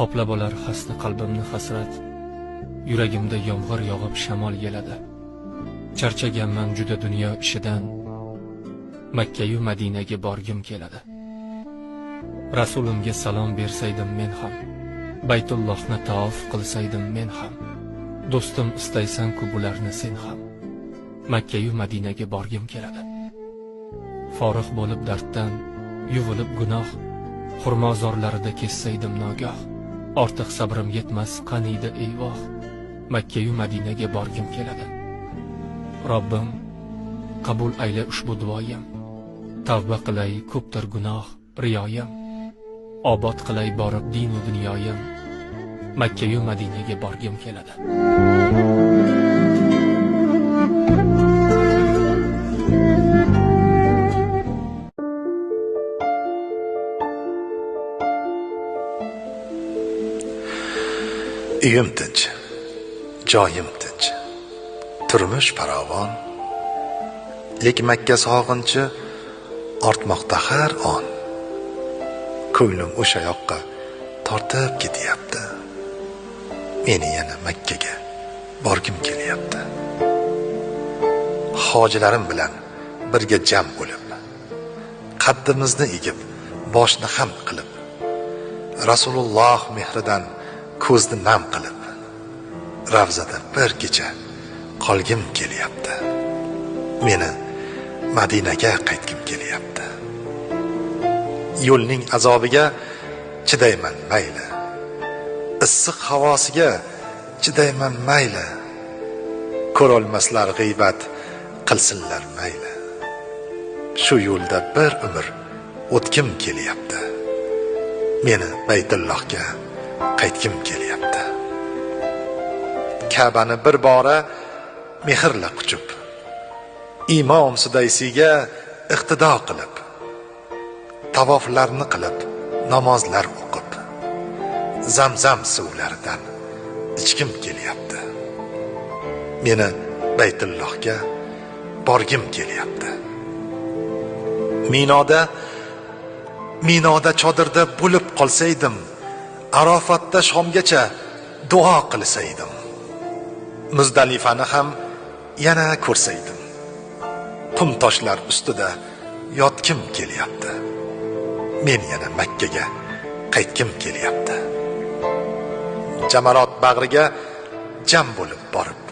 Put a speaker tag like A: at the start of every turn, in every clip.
A: Qoplab olar xasta qalbimni hasrat, yuragimda yomg'ir yog'ib shamol yeladi. Charchaganman juda dunyo ishidan, Makka yu Madinaga borgim keladi. Rasulimga salom bersaydim men ham, Baytullohni tavof qilsaydim men ham. Do'stim istaysan-ku bularni sen ham, Makka yu Madinaga borgim keladi. Forig' bo'lib darddan, yuvilib gunoh, xurmozorlarida kessaydim nogoh. Ortiq sabrim yetmas qaniydi eyvoh, Makka yu Madinaga borgim keladi. Robbim, qabul ayla ushbu duoyim. Tavba qilay ko'pdir gunoh, riyoyim. Obod qilay borib din va dunyoyim. Makka yu Madinaga borgim keladi.
B: Uyim tinch, joyim tinch, turmush farovon, lek Makka sog'inchi ortmoqda har on. Ko'nglim o'sha yoqqa tortib ketyapti. Meni yana Makkaga borgim kelyapti. Hojilarim bilan birga jam bo'lib, qaddimizni egib, boshni ham qilib, Rasululloh mehridan ko'zni nam qilib, Ravzada bir kecha qolgim kelyapti. Meni Madinaga qaytgim kelyapti. Yo'lning azobiga chidayman mayli, issiq havosiga chidayman mayli, ko'rolmaslar g'iybat qilsinlar mayli. Shu yo'lda bir umr o'tgim kelyapti. Meni Baytullohga qaytgim kelyapti. Ka'bani bir bora mehrla quchib, Imom Sudaysiga iqtido qilib, tavoflarni qilib, namozlar o'qib, Zamzam suvlaridan ichgim kelyapti. Meni Baytullohga borgim kelyapti. Minoda chodirda bo'lib qolsaydim, Arofatda shomgacha duo qilsaydim, Muzdalifani ham yana ko'rsaydim. Qum toshlar ustida yotgim kelyapti. Men yana Makkaga qaytgim kelyapti. Jamarot bag'riga jam bo'lib borib,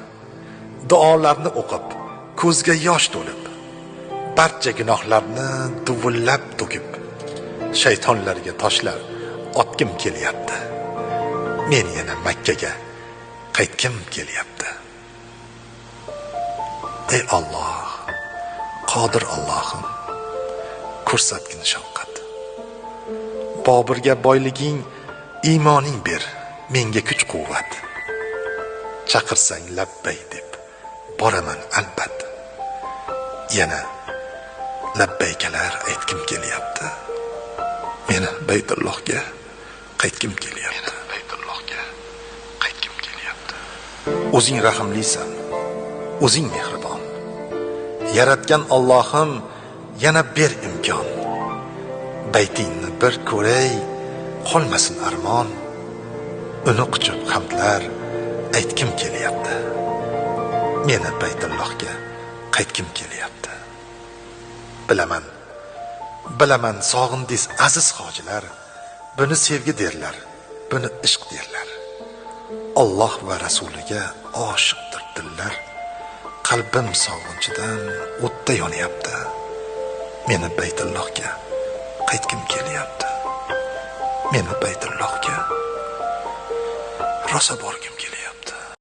B: duolarni o'qib, ko'zga yosh to'lib, barcha gunohlarni duvullab to'kib, shaytonlarga toshlar otgim kelyapti. Men yana Makkaga qaytgim kelyapti. Ey Alloh, qodir Allohim, ko'rsatgin shafqat. Bobirga boyliging, iymoning ber, menga kuch-quvvat. Chaqirsang labbay deb boraman albatta. Yana labbaykalar aytgim kelyapti. Meni Baytullohga qaytgim kelyapti. O'zing rahimlisan, o'zing mehribon. Yaratgan Allohim, yana ber imkon. Baytingni bir ko'ray, qolmasin armon. Uni quchib hamdlar aytgim kelyapti. Meni Baytullohga qaytgim kelyapti. Bilaman sog'indiz aziz hojilar, buni sevgi derlar, buni ishq derlar. Alloh va rasuliga oshiqdir dillar. Qalbim sog'inchidan o'tda yonyapti. Meni Baytullohga qaytgim kelyapti. Meni Baytullohga rosa borgim kelyapti.